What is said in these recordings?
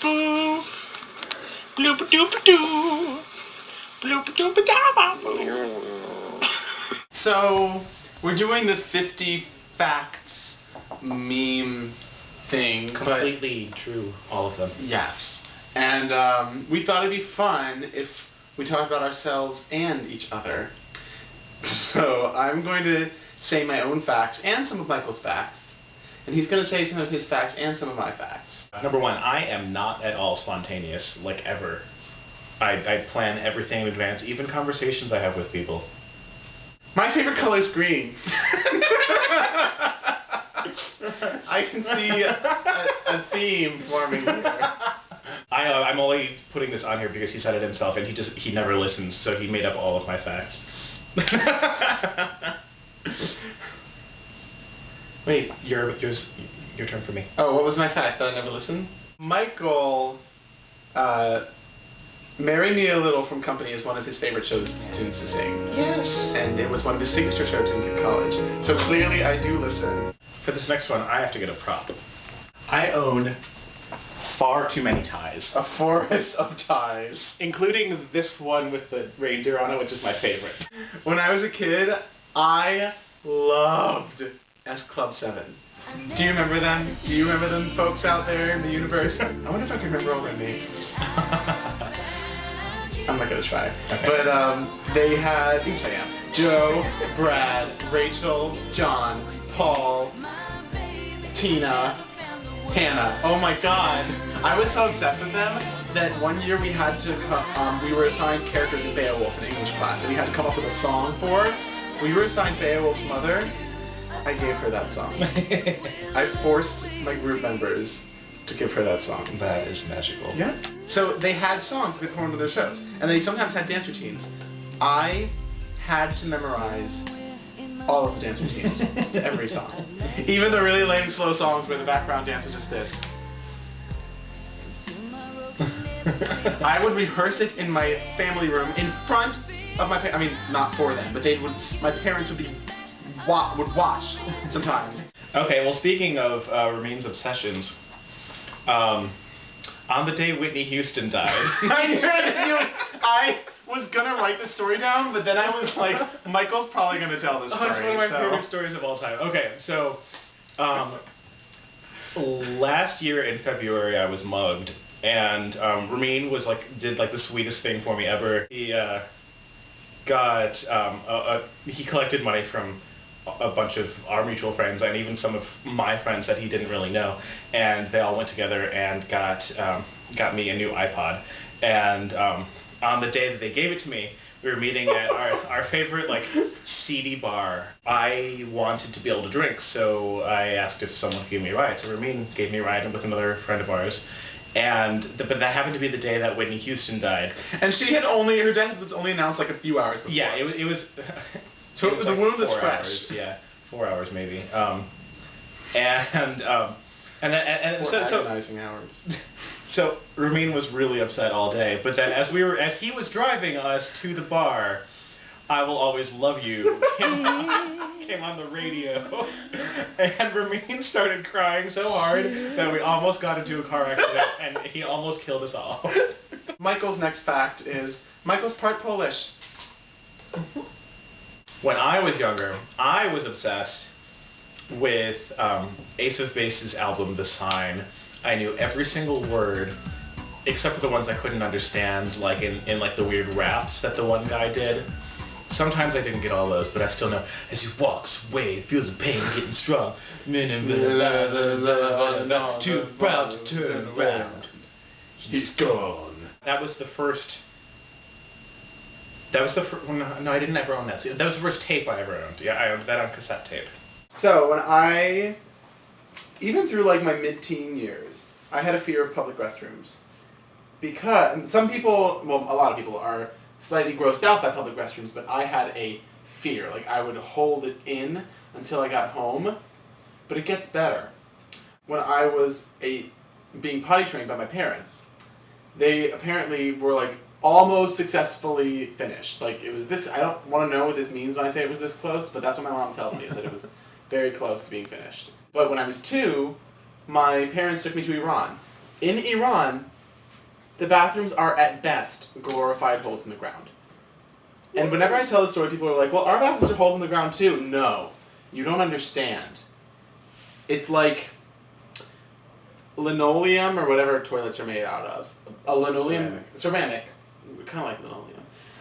boo. Bloopa doopa doo. Bloopa doopa da boo. So, we're doing the 50 facts meme thing. Completely true, all of them. Yes. And we thought it'd be fun if we talked about ourselves and each other. So I'm going to say my own facts and some of Michael's facts. And he's going to say some of his facts and some of my facts. Number one, I am not at all spontaneous, like ever. I plan everything in advance, even conversations I have with people. My favorite color is green. I can see a theme forming here. I'm only putting this on here because he said it himself, and he never listens, so he made up all of my facts. Wait, your turn for me. Oh, what was my fact that I never listened? Michael, Marry Me a Little from Company is one of his favorite shows tunes to sing. Yes. And it was one of his signature show tunes in college. So clearly I do listen. For this next one, I have to get a prop. I own far too many ties. A forest of ties. Including this one with the reindeer on it, which is my favorite. When I was a kid, I loved S Club 7. Do you remember them? Do you remember them folks out there in the universe? I wonder if I can remember all their names. I'm not gonna try. Okay. But they had, oops I am, Joe, Brad, Rachel, John, Paul, Tina, Hannah. Oh my god. I was so obsessed with them that one year we had to we were assigned characters in Beowulf in English class, and we had to come up with a song for. We were assigned Beowulf's mother. I gave her that song. I forced my group members to give her that song. That is magical. Yeah. So they had songs that performed in their shows, and they sometimes had dance routines. I had to memorize all of the dance routines to every song. Even the really lame slow songs where the background dance is just this. I would rehearse it in my family room in front of my parents. I mean, not for them, but my parents would watch sometimes. Okay, well, speaking of Rameen's obsessions, on the day Whitney Houston died... I was gonna write the story down, but then I was like, Michael's probably gonna tell this story. It's one of my favorite stories of all time. Okay, so, last year in February I was mugged, and Rameen did the sweetest thing for me ever. He he collected money from a bunch of our mutual friends and even some of my friends that he didn't really know, and they all went together and got me a new iPod. And on the day that they gave it to me, we were meeting at our favorite seedy bar. I wanted to be able to drink, so I asked if someone could give me a ride. So Rameen gave me a ride with another friend of ours. But that happened to be the day that Whitney Houston died. And her death was only announced a few hours before. Yeah, it was. So it was the wound was fresh. Hours, yeah, 4 hours maybe. So agonizing hours. So Rameen was really upset all day. But then as he was driving us to the bar, "I Will Always Love You" came on the radio, and Rameen started crying so hard that we almost got into a car accident, and he almost killed us all. Michael's next fact is Michael's part Polish. When I was younger, I was obsessed with Ace of Base's album, The Sign. I knew every single word, except for the ones I couldn't understand, in the weird raps that the one guy did. Sometimes I didn't get all those, but I still know. As he walks away, feels the pain getting strong. Too proud to turn around. He's gone. That was the first... No, I didn't ever own that. That was the first tape I ever owned. Yeah, I owned that on cassette tape. So even through my mid-teen years, I had a fear of public restrooms. Because some people, a lot of people are slightly grossed out by public restrooms, but I had a fear. I would hold it in until I got home. But it gets better. When I was being potty trained by my parents, they apparently were almost successfully finished. It was this, I don't want to know what this means when I say it was this close, but that's what my mom tells me, is that it was very close to being finished. But when I was 2, my parents took me to Iran. In Iran, the bathrooms are at best glorified holes in the ground. And whenever I tell the story, people are like, well, our bathrooms are holes in the ground too. No, you don't understand. It's like linoleum or whatever toilets are made out of. A linoleum... Ceramic. Kind of like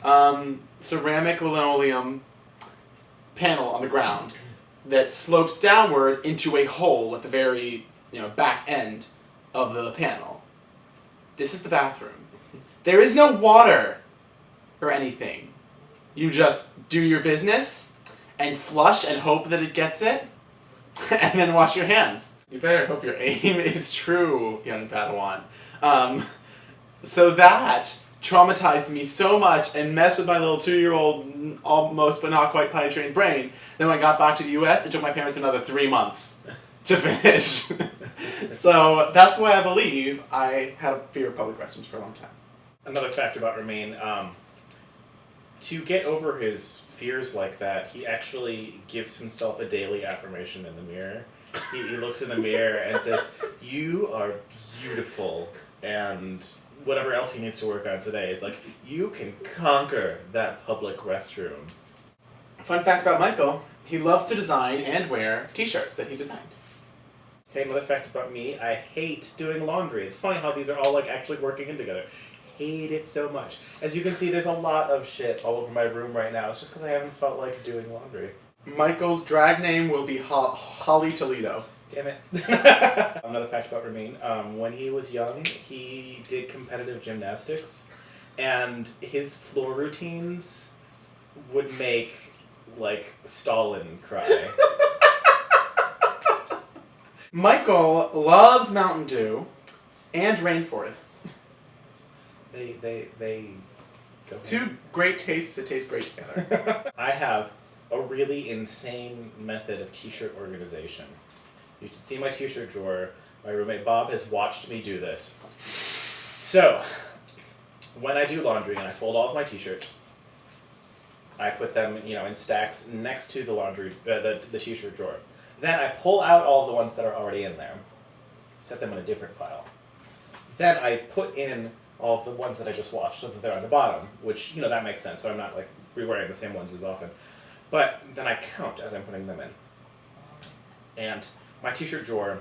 linoleum. Ceramic linoleum panel on the ground that slopes downward into a hole at the very, back end of the panel. This is the bathroom. There is no water or anything. You just do your business and flush and hope that it gets it, and then wash your hands. You better hope your aim is true, young Padawan. So that traumatized me so much and messed with my little 2-year-old almost but not quite potty trained brain. Then when I got back to the US, it took my parents another 3 months to finish. So that's why I believe I had a fear of public restrooms for a long time. Another fact about Rameen, to get over his fears like that, he actually gives himself a daily affirmation in the mirror. He looks in the mirror and says, "You are beautiful," and whatever else he needs to work on today is like, "You can conquer that public restroom." Fun fact about Michael, he loves to design and wear t-shirts that he designed. Okay, another fact about me, I hate doing laundry. It's funny how these are all actually working in together. Hate it so much. As you can see, there's a lot of shit all over my room right now. It's just because I haven't felt like doing laundry. Michael's drag name will be Holly Toledo. Damn it. Another fact about Rameen, when he was young, he did competitive gymnastics, and his floor routines would make, Stalin cry. Michael loves Mountain Dew and rainforests. They go Two great tastes that taste great together. I have a really insane method of t-shirt organization. You can see my t-shirt drawer. My roommate Bob has watched me do this. So, when I do laundry and I fold all of my t-shirts, I put them, in stacks next to the laundry, the t-shirt drawer. Then I pull out all of the ones that are already in there, set them in a different pile. Then I put in all of the ones that I just washed so that they're on the bottom, which, that makes sense, so I'm not, rewearing the same ones as often. But then I count as I'm putting them in. And my t-shirt drawer,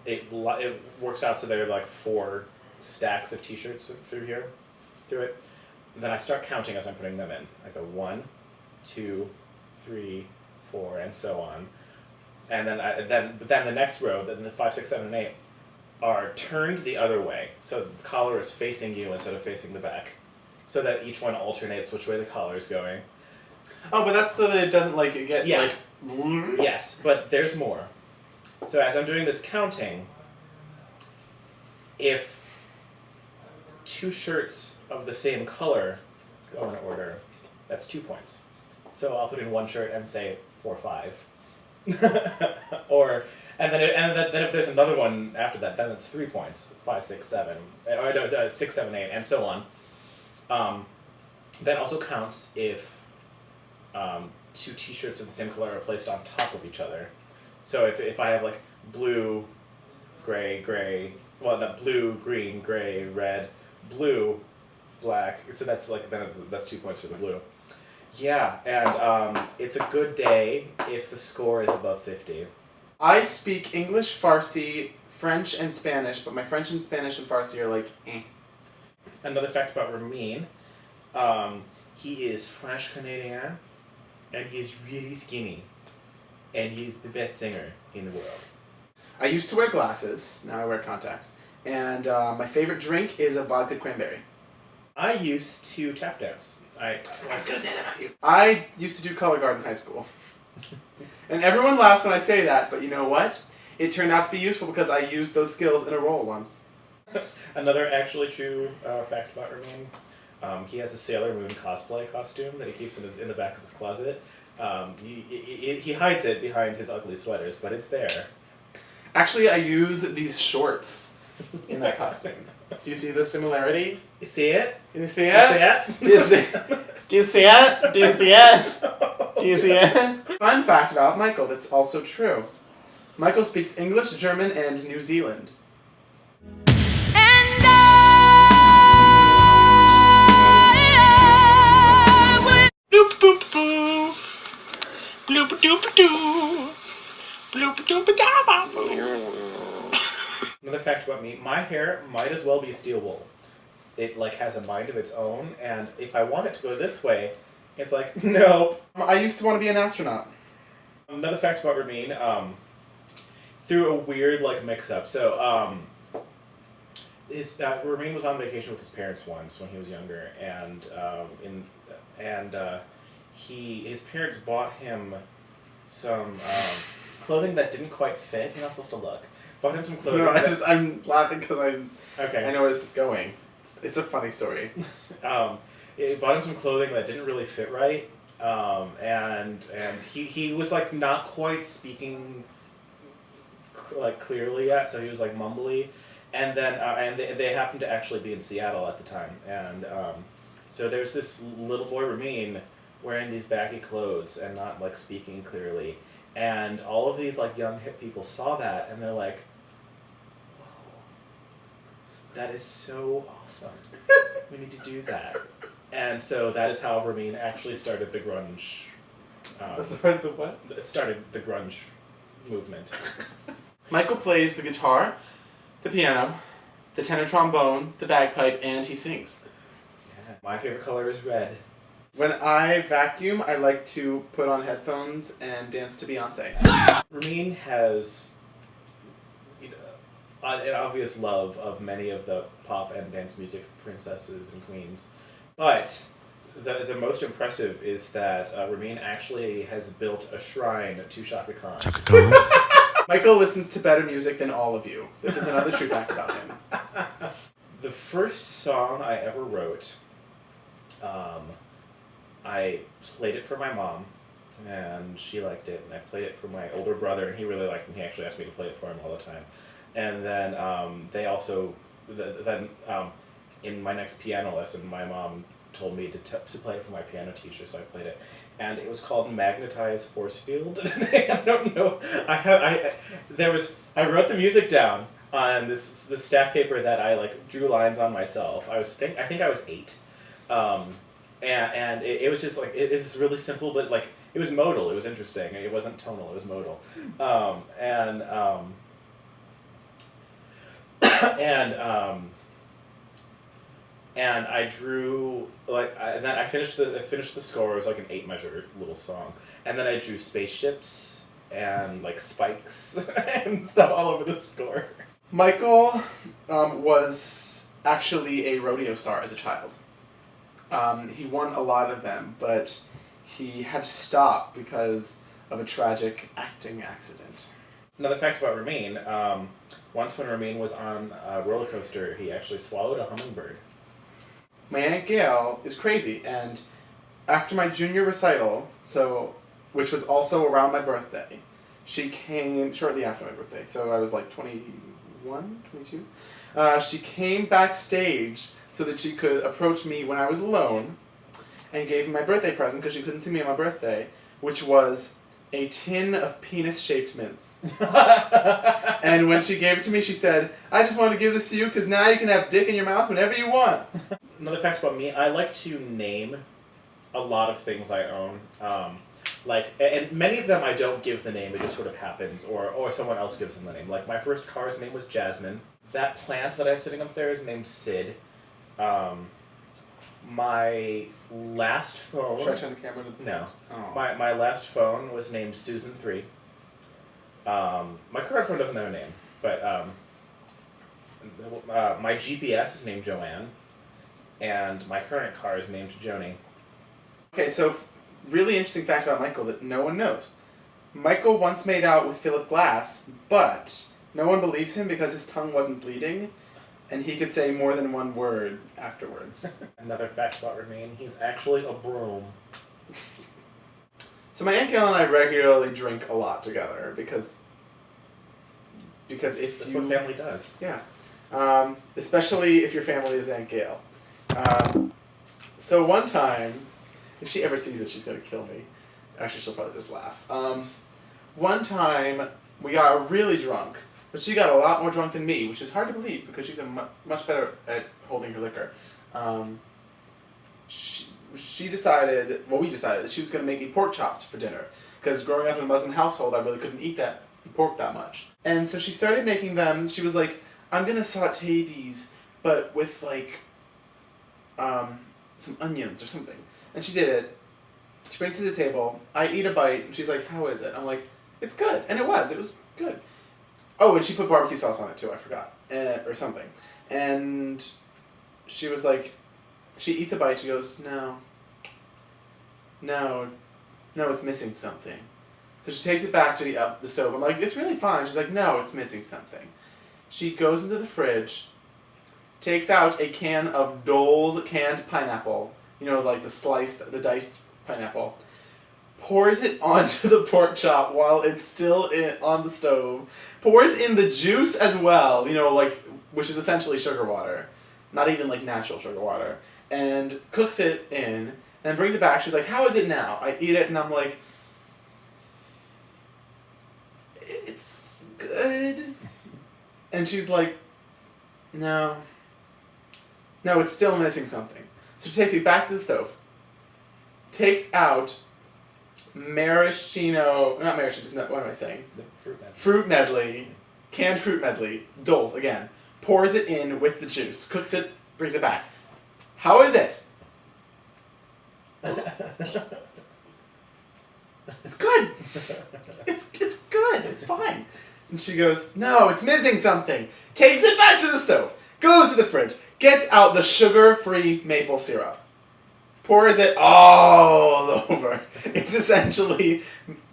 it works out so there are 4 stacks of t-shirts through it. And then I start counting as I'm putting them in. I go 1, 2, 3, 4, and so on. And then the next row, then the 5, 6, 7, and 8, are turned the other way. So the collar is facing you instead of facing the back. So that each one alternates which way the collar is going. Oh, but that's so that it doesn't get Yes, but there's more. So as I'm doing this counting, if 2 shirts of the same color go in order, that's 2 points. So I'll put in 1 shirt and say 4, 5. And then if there's another one after that, then it's 3 points. 5, 6, 7, or no, 6, 7, 8, and so on. That also counts if 2 t-shirts of the same color are placed on top of each other. So if I have blue, gray, blue, green, gray, red, blue, black. So that's that's 2 points for the blue. Yeah, and it's a good day if the score is above 50. I speak English, Farsi, French, and Spanish, but my French and Spanish and Farsi are eh. Another fact about Rameen, he is French Canadian, and he's really skinny, and he's the best singer in the world. I used to wear glasses, now I wear contacts, and my favorite drink is a vodka cranberry. I used to tap dance. I was going to say that about you. I used to do color guard in high school. And everyone laughs when I say that, but you know what? It turned out to be useful because I used those skills in a role once. Another actually true fact about Rameen, he has a Sailor Moon cosplay costume that he keeps in the back of his closet. He hides it behind his ugly sweaters, but it's there. Actually, I use these shorts in that costume. Do you see the similarity? You see it? You see it? You see it? Do you see it? Do you see it? Do you see it? Fun fact about Michael that's also true. Michael speaks English, German, and New Zealand. Another fact about me, my hair might as well be steel wool. It like has a mind of its own, and if I want it to go this way, it's like, no. I used to want to be an astronaut. Another fact about Ramin, through a weird like mix-up. So Ramin was on vacation with his parents once when he was younger, and his parents bought him some clothing that didn't quite fit. You're not supposed to look. Bought him some clothing. No, I'm laughing because I know where this is going. It's a funny story. It bought him some clothing that didn't really fit right, and he was like not quite speaking like clearly yet, so he was like mumbly, and then they happened to actually be in Seattle at the time, and so there's this little boy Ramin wearing these baggy clothes and not like speaking clearly, and all of these like young hip people saw that and they're like, that is so awesome. We need to do that. And so that is how Ramin actually started the grunge. Started the what? Started the grunge movement. Michael plays the guitar, the piano, the tenor trombone, the bagpipe, and he sings. Yeah. My favorite color is red. When I vacuum, I like to put on headphones and dance to Beyonce. Ramin has an obvious love of many of the pop and dance music princesses and queens, but the most impressive is that Ramin actually has built a shrine to Shaka Khan. Chaka Khan. Michael listens to better music than all of you. This is another true fact about him. The first song I ever wrote, I played it for my mom, and she liked it, and I played it for my older brother, and he really liked it, and he actually asked me to play it for him all the time. And then they also, in my next piano lesson, my mom told me to play it for my piano teacher, so I played it. And it was called Magnetized Force Field. I don't know. I wrote the music down on this staff paper that I like drew lines on myself. I think I was 8. And it was just like, it's really simple, but like, it was modal, it was interesting. It wasn't tonal, it was modal. And I drew and then I finished the score. It was like an 8-measure little song, and then I drew spaceships and like spikes and stuff all over the score. Michael was actually a rodeo star as a child. He won a lot of them, but he had to stop because of a tragic acting accident. Another fact about Ramin, once when Ramin was on a roller coaster, he actually swallowed a hummingbird. My Aunt Gail is crazy, and after my junior recital, which was also around my birthday, she came shortly after my birthday, so I was like 21, 22. She came backstage so that she could approach me when I was alone and gave me my birthday present because she couldn't see me on my birthday, which was a tin of penis-shaped mints. And when she gave it to me, she said, "I just wanted to give this to you because now you can have dick in your mouth whenever you want." Another fact about me, I like to name a lot of things I own. And many of them I don't give the name, it just sort of happens, or someone else gives them the name. Like, my first car's name was Jasmine. That plant that I have sitting up there is named Sid. My last phone... Should I turn the camera to the... No. Oh. My last phone was named Susan 3. My current phone doesn't have a name, but my GPS is named Joanne, and my current car is named Joni. Okay, so really interesting fact about Michael that no one knows. Michael once made out with Philip Glass, but no one believes him because his tongue wasn't bleeding, and he could say more than one word afterwards. Another fact about Ramin, he's actually a broom. So my Aunt Gail and I regularly drink a lot together because if That's what family does. Yeah. Especially if your family is Aunt Gail. So one time, if she ever sees this, she's going to kill me. Actually, she'll probably just laugh. One time, we got really drunk, but she got a lot more drunk than me, which is hard to believe because she's much better at holding her liquor. We decided that she was going to make me pork chops for dinner, because growing up in a Muslim household, I really couldn't eat that pork that much. And so she started making them. She was like, I'm gonna saute these, but with like some onions or something. And she did it. She brings it to the table. I eat a bite, and she's like, how is it? I'm like, it's good. And it was good. Oh, and she put barbecue sauce on it too, I forgot. Or something. And she was like, she eats a bite, she goes, no, it's missing something. So she takes it back to the stove. I'm like, it's really fine. She's like, no, it's missing something. She goes into the fridge, takes out a can of Dole's canned pineapple, like the diced pineapple, pours it onto the pork chop while it's still on the stove, pours in the juice as well, which is essentially sugar water, not even like natural sugar water, and cooks it in, and brings it back. She's like, how is it now? I eat it, and I'm like, it's good. And she's like, no, it's still missing something. So she takes it back to the stove, takes out maraschino, what am I saying? Fruit medley, canned fruit medley, Dole's again, pours it in with the juice, cooks it, brings it back. How is it? It's good. It's good. It's fine. And she goes, no, it's missing something. Takes it back to the stove, goes to the fridge, gets out the sugar-free maple syrup, pours it all over. It's essentially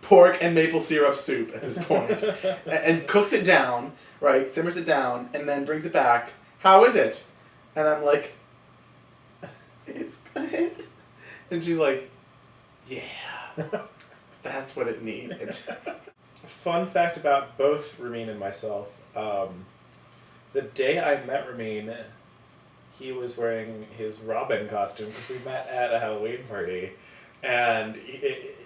pork and maple syrup soup at this point. And cooks it down, right, simmers it down, and then brings it back. How is it? And I'm like, it's good. And she's like, yeah, that's what it needed. Fun fact about both Rameen and myself, the day I met Rameen, he was wearing his Robin costume because we met at a Halloween party, and it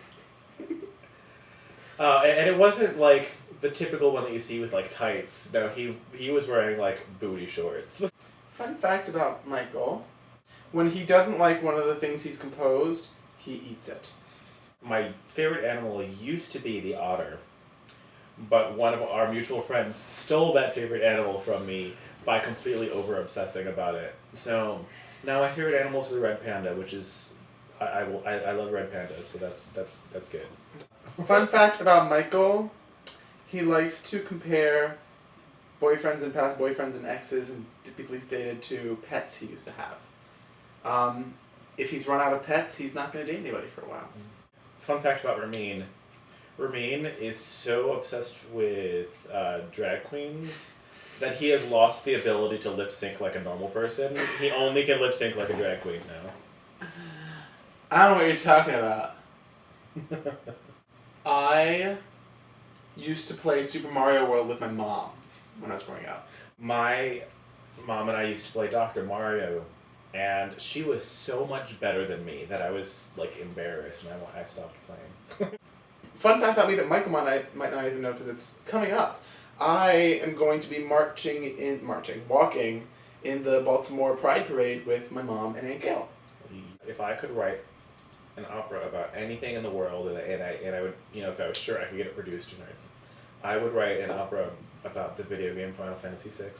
wasn't like the typical one that you see with like tights. No, he was wearing like booty shorts. Fun fact about Michael, when he doesn't like one of the things he's composed, he eats it. My favorite animal used to be the otter, but one of our mutual friends stole that favorite animal from me by completely over-obsessing about it. So now my favorite animal is the red panda, which is I love red pandas, so that's good. Fun fact about Michael, he likes to compare boyfriends and past boyfriends and exes and people he's dated to pets he used to have. If he's run out of pets, he's not going to date anybody for a while. Fun fact about Rameen. Rameen is so obsessed with drag queens that he has lost the ability to lip sync like a normal person. He only can lip sync like a drag queen now. I don't know what you're talking about. I used to play Super Mario World with my mom when I was growing up. My mom and I used to play Dr. Mario, and she was so much better than me that I was like embarrassed, and I stopped playing. Fun fact about me that Michael might not even know because it's coming up. I am going to be walking in the Baltimore Pride Parade with my mom and Aunt Gail. If I could write an opera about anything in the world, and I would, if I was sure I could get it produced, I would write an opera about the video game Final Fantasy VI.